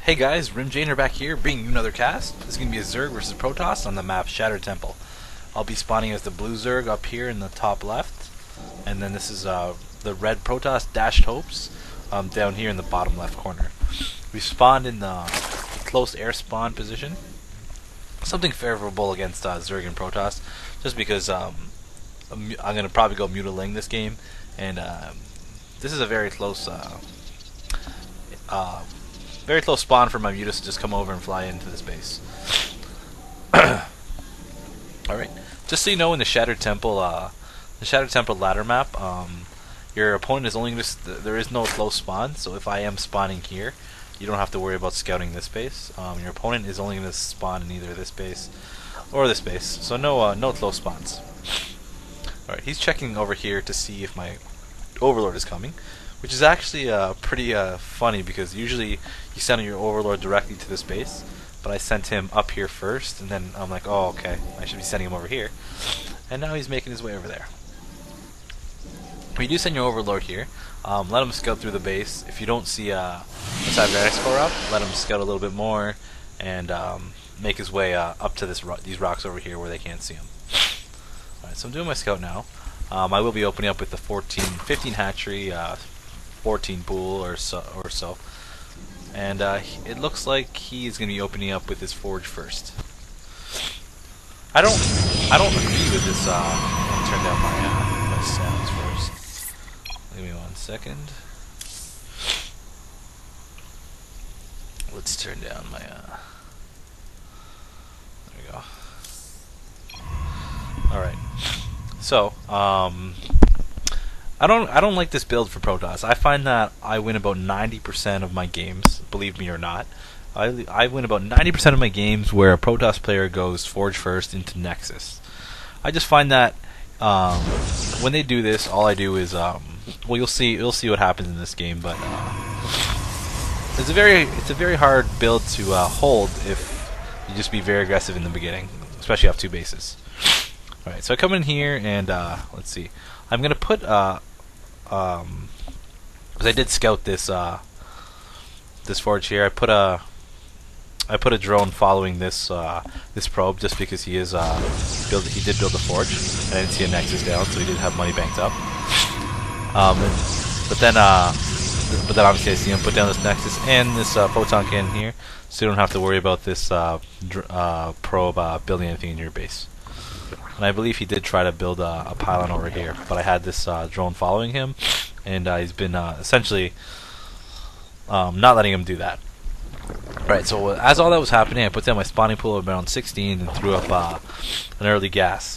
Hey guys, Rimjaner back here, bringing you another cast. This is going to be a Zerg versus Protoss on the map Shattered Temple. I'll be spawning as the blue Zerg up here in the top left, and then this is the red Protoss Dashed Hopes down here in the bottom left corner. We spawned in the close air spawn position, something favorable against Zerg and Protoss, just because I'm going to probably go Mutiling this game, and this is a very close spawn for my mutas to just come over and fly into this base. Alright, just so you know, in the Shattered Temple ladder map, your opponent is only there is no close spawn, so if I am spawning here, you don't have to worry about scouting this base. Your opponent is only going to spawn in either this base or this base, so no close spawns. Alright, he's checking over here to see if my Overlord is coming, which is actually pretty funny, because usually you send your Overlord directly to this base, but I sent him up here first, and then I'm like, oh, okay, I should be sending him over here. And now he's making his way over there. When you do send your Overlord here, let him scout through the base. If you don't see a cybernetic score up, let him scout a little bit more, and make his way up to these rocks over here where they can't see him. Alright, so I'm doing my scout now. I will be opening up with the 15 hatchery, 14 pool or so. And it looks like he's going to be opening up with his forge first. I don't agree with this. Let me turn down my sounds first. Give me 1 second. Let's turn down my. There we go. All right. So I don't like this build for Protoss. I find that I win about 90% of my games, believe me or not. I win about 90% of my games where a Protoss player goes Forge first into Nexus. I just find that when they do this, all I do is well, you'll see what happens in this game, but it's a very hard build to hold if you just be very aggressive in the beginning, especially off two bases. All right, so I come in here and let's see. I'm gonna put because I did scout this this forge here. I put a drone following this this probe, just because he did build a forge, and I didn't see a nexus down, so he did have money banked up. But then obviously I see him put down this nexus and this photon cannon here, so you don't have to worry about this probe building anything in your base. And I believe he did try to build a pylon over here, but I had this drone following him, and he's been essentially not letting him do that. Right, so as all that was happening, I put down my spawning pool of around 16 and threw up an early gas.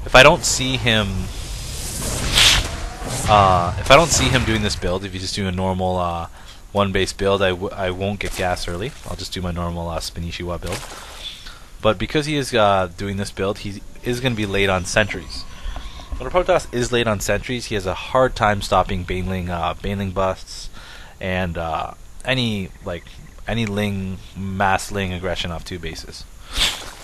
If I don't see him doing this build, if you just do a normal one base build, I won't get gas early. I'll just do my normal Spanishiwa build. But because he is doing this build, he is going to be late on sentries. When a Protoss is late on sentries, he has a hard time stopping baneling busts and any mass ling aggression off two bases.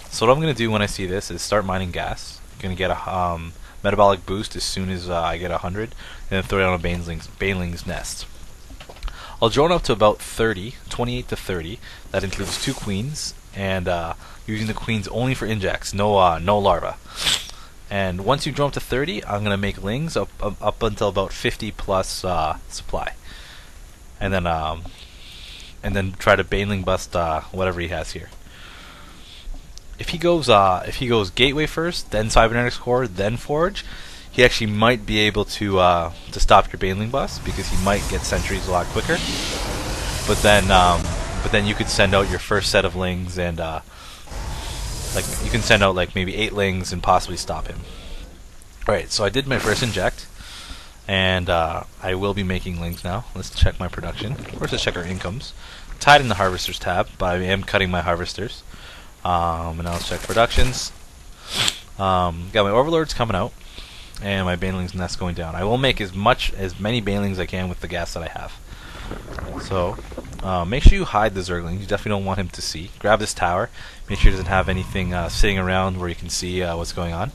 So what I'm going to do when I see this is start mining gas. I'm going to get a metabolic boost as soon as I get 100, and then throw down a baneling's nest. I'll drone up to about 28 to 30. That includes 2 queens, and using the queens only for injects, no larva. And once you drone up to 30, I'm gonna make lings up until about 50 plus supply, and then try to baneling bust whatever he has here. If he goes gateway first, then cybernetics core, then forge, he actually might be able to stop your baneling bust, because he might get sentries a lot quicker. But then you could send out your first set of lings, and you can send out maybe 8 lings and possibly stop him. Alright, so I did my first inject, and I will be making lings now. Let's check my production. First, let's check our incomes. Tied in the harvesters tab, but I am cutting my harvesters. And now let's check productions. Got my overlords coming out, and my baneling's nest going down. I will make as many banelings as I can with the gas that I have. So make sure you hide the Zergling. You definitely don't want him to see. Grab this tower. Make sure he doesn't have anything sitting around where you can see what's going on.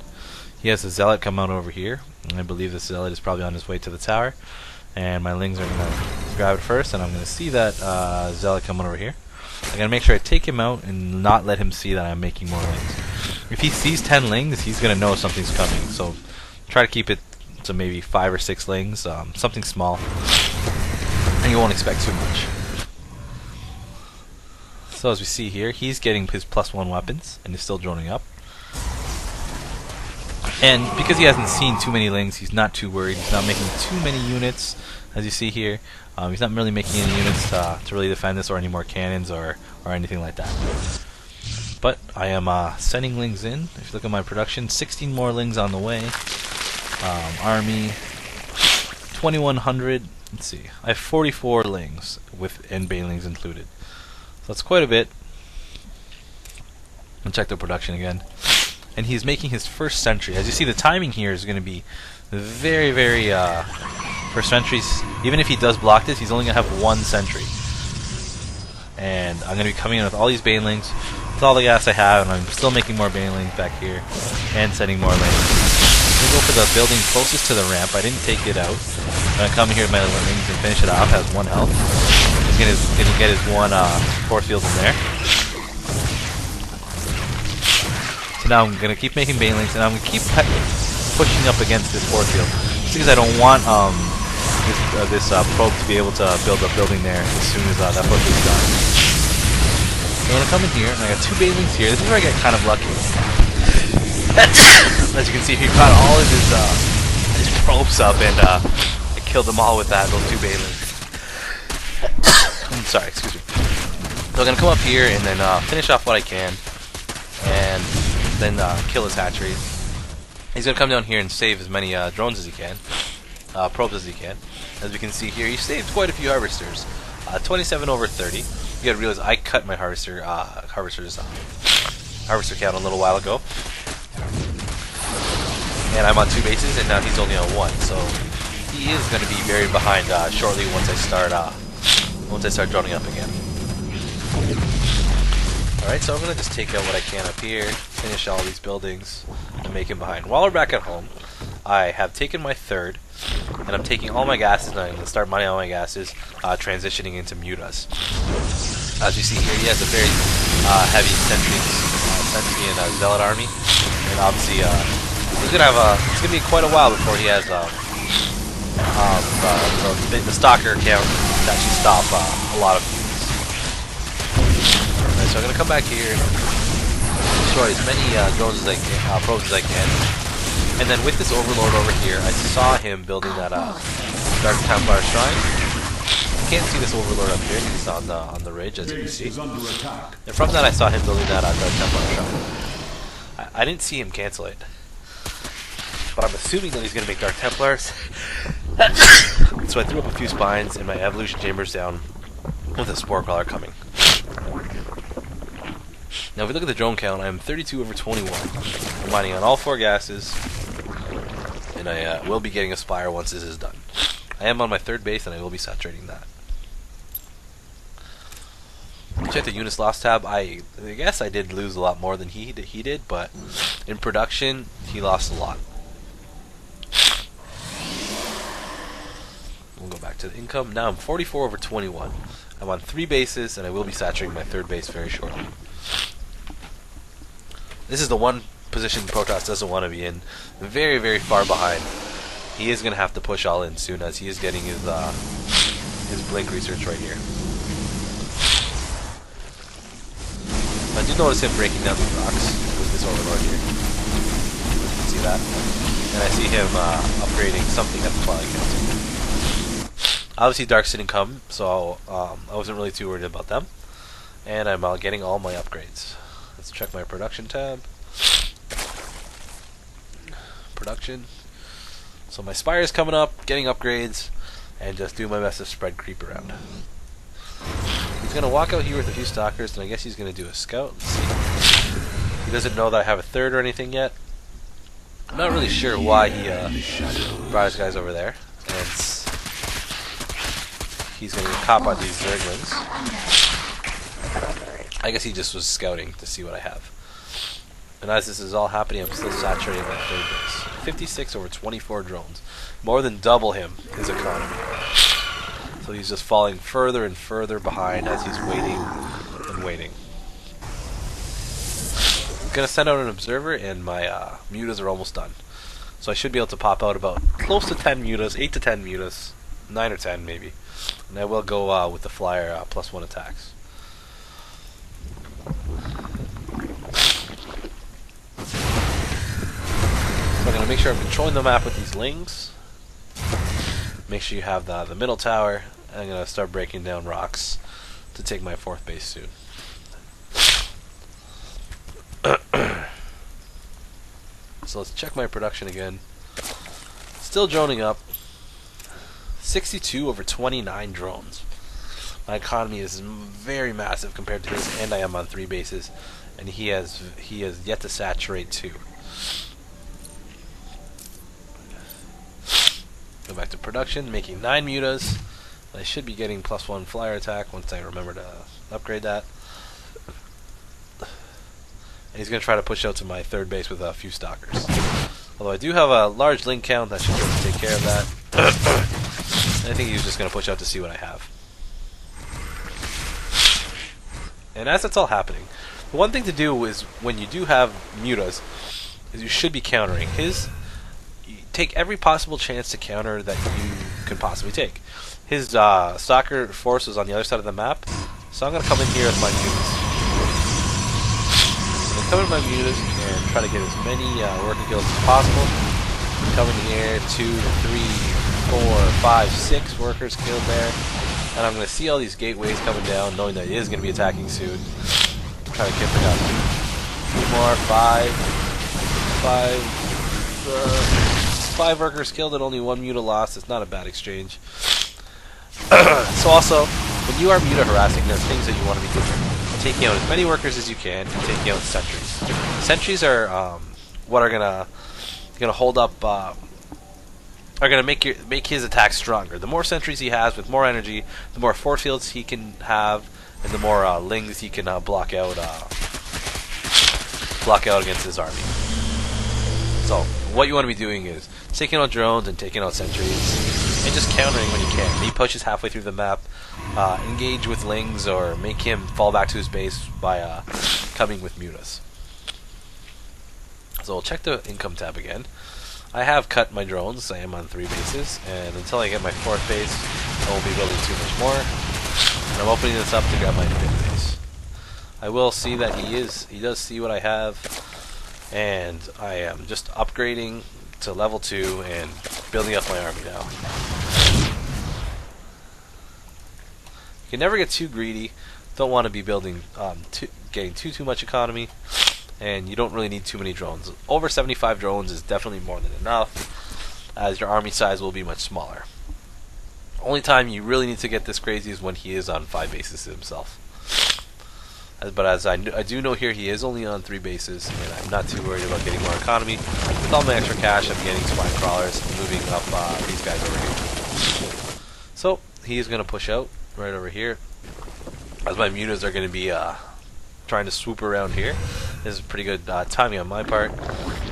He has a zealot come out over here, and I believe this zealot is probably on his way to the tower. And my lings are gonna grab it first, and I'm going to see that Zealot coming over here. I'm going to make sure I take him out and not let him see that I'm making more lings. If he sees 10 lings, he's going to know something's coming. So try to keep it to maybe 5 or 6 lings, something small, and you won't expect too much. So as we see here, he's getting his +1 weapons, and he's still droning up. And because he hasn't seen too many lings, he's not too worried. He's not making too many units, as you see here. He's not really making any units to really defend this, or any more cannons, or anything like that. But I am sending lings in. If you look at my production, 16 more lings on the way. Army, 2,100. Let's see. I have 44 lings and banelings included. So that's quite a bit. And check the production again. And he's making his first sentry. As you see, the timing here is going to be very, very for sentries. Even if he does block this, he's only going to have 1 sentry. And I'm going to be coming in with all these banelings, with all the gas I have, and I'm still making more banelings back here, and sending more lings. I'm going to go for the building closest to the ramp. I didn't take it out. I'm going to come here with my lings and finish it off. Has 1 health. He's going to get his 1 force field in there. So now I'm going to keep making banelings, and I'm going to keep pushing up against this force field, just because I don't want this probe to be able to build a building there as soon as that push is done. So I'm going to come in here, and I got 2 banelings here. This is where I get kind of lucky. As you can see, he got all of his probes up, and I killed them all with those 2 banelings. I'm sorry, excuse me. So I'm going to come up here and then finish off what I can, and then kill his hatchery. He's going to come down here and save as many drones as he can, probes as he can. As we can see here, he saved quite a few harvesters. 27 over 30. You got to realize I cut my harvester count a little while ago, and I'm on 2 bases, and now he's only on 1. So he is going to be very behind shortly once I start droning up again. Alright, so I'm going to just take out what I can up here, finish all these buildings, and make him behind. While we're back at home, I have taken my 3rd, and I'm taking all my gases, and I'm going to start mining all my gases, transitioning into mutas. As you see here, he has a very heavy sentry and zealot army, and obviously he's going to have it's going to be quite a while before he has the stalker count to actually stop a lot of units. Right, so I'm going to come back here and destroy as many drones as I can, probes as I can. And then with this overlord over here, I saw him building that Dark Templar shrine. You can't see this overlord up here because it's on the ridge, as you can see. And from that, I saw him building that Dark Templar shrine. I didn't see him cancel it, but I'm assuming that he's going to make Dark Templars. So I threw up a few spines and my evolution chambers down with a spore crawler coming. Now if we look at the drone count, I'm 32 over 21. I'm mining on all 4 gases, and I will be getting a spire once this is done. I am on my 3rd base, and I will be saturating that. Check the units loss tab. I guess I did lose a lot more than he did, but in production, he lost a lot. We'll go back to the income. Now I'm 44 over 21. I'm on 3 bases, and I will be saturating my 3rd base very shortly. This is the one position Protoss doesn't want to be in. Very, very far behind. He is going to have to push all in soon, as he is getting his blink research right here. I do notice him breaking down the rocks with this overlord here. You can see that. And I see him upgrading something at the Twilight Council. Obviously Darks didn't come, so I wasn't really too worried about them. And I'm getting all my upgrades. Let's check my production tab. Production. So my spire is coming up, getting upgrades, and just do my best to spread creep around. He's going to walk out here with a few stalkers, and I guess he's going to do a scout. Let's see. He doesn't know that I have a 3rd or anything yet. I'm not really sure why he brought his guys over there. And he's going to get caught by these Zerglings. I guess he just was scouting to see what I have. And as this is all happening, I'm still saturating my 3rd base. 56 over 24 drones. More than double his economy. So So he's just falling further and further behind as he's waiting and waiting. I'm going to send out an observer, and my mutas are almost done. So I should be able to pop out about close to 10 mutas, 8 to 10 mutas, 9 or 10 maybe. And I will go with the flyer +1 attacks. So I'm going to make sure I'm controlling the map with these lings. Make sure you have the middle tower. I'm going to start breaking down rocks to take my 4th base soon. So let's check my production again. Still droning up. 62 over 29 drones. My economy is very massive compared to his, and I am on 3 bases, and he has yet to saturate 2. Go back to production, making 9 mutas. I should be getting +1 flyer attack once I remember to upgrade that. And he's going to try to push out to my 3rd base with a few stalkers. Although I do have a large link count, that should be able to take care of that. I think he's just going to push out to see what I have. And as that's all happening, the one thing to do is when you do have mutas, is you should be countering. You take every possible chance to counter that you can possibly take. His stalker force is on the other side of the map, so I'm going to come in here with my mutas. Come in my mutas and try to get as many worker kills as possible. Come in here, 2 to 3, 4, 5, 6 workers killed there. And I'm going to see all these gateways coming down, knowing that he is going to be attacking soon. Try to kill it out. 2 more, 5 workers killed and only 1 muta lost. It's not a bad exchange. So also, when you are muta harassing, there's things that you want to be doing. Taking out as many workers as you can, and taking out sentries. Sentries are what are gonna hold up, are gonna make his attack stronger. The more sentries he has with more energy, the more force fields he can have, and the more lings he can block out against his army. So what you want to be doing is taking out drones and taking out sentries, and just countering when you can. He pushes halfway through the map. Engage with lings or make him fall back to his base by coming with mutas. So we'll check the income tab again. I have cut my drones. I am on 3 bases, and until I get my 4th base, I won't be building too much more. And I'm opening this up to grab my 5th base. I will see that he does see what I have, and I am just upgrading to level 2 and building up my army now. You can never get too greedy. Don't want to be building, getting too much economy, and you don't really need too many drones. Over 75 drones is definitely more than enough, as your army size will be much smaller. Only time you really need to get this crazy is when he is on 5 bases himself. But as I do know here, he is only on 3 bases, and I'm not too worried about getting more economy. With all my extra cash, I'm getting spine crawlers, moving up these guys over here. So he's going to push out right over here, as my mutas are going to be trying to swoop around here. This is pretty good timing on my part,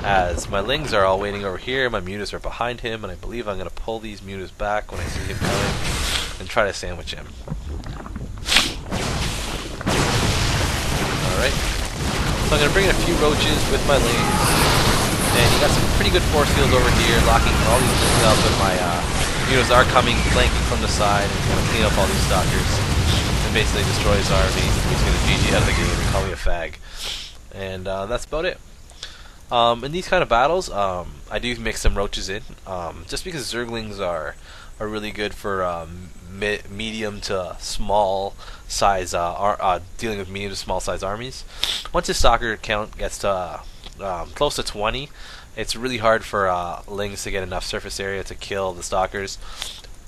as my lings are all waiting over here, my mutas are behind him, and I believe I'm going to pull these mutas back when I see him coming and try to sandwich him. Alright, so I'm going to bring in a few roaches with my lings, and he got some pretty good force fields over here, locking all these things up, but my mutas are coming, flanking from the side, and he's going to clean up all these stalkers and basically destroy his army. He's going to GG out of the game and call me a fag. And that's about it. In these kind of battles, I do mix some roaches in, just because zerglings are really good for medium to small size, dealing with medium to small size armies. Once his stalker count gets to close to 20, it's really hard for lings to get enough surface area to kill the stalkers,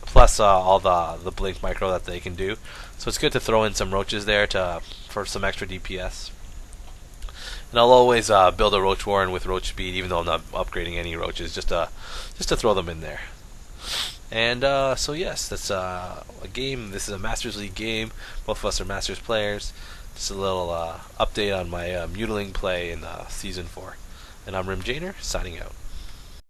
plus all the blink micro that they can do. So it's good to throw in some roaches there for some extra DPS. And I'll always build a roach warren with roach speed, even though I'm not upgrading any roaches, just to throw them in there. And so yes, that's a game. This is a Masters League game. Both of us are Masters players. Just a little update on my mutiling play in Season 4. And I'm Rim Janer, signing out.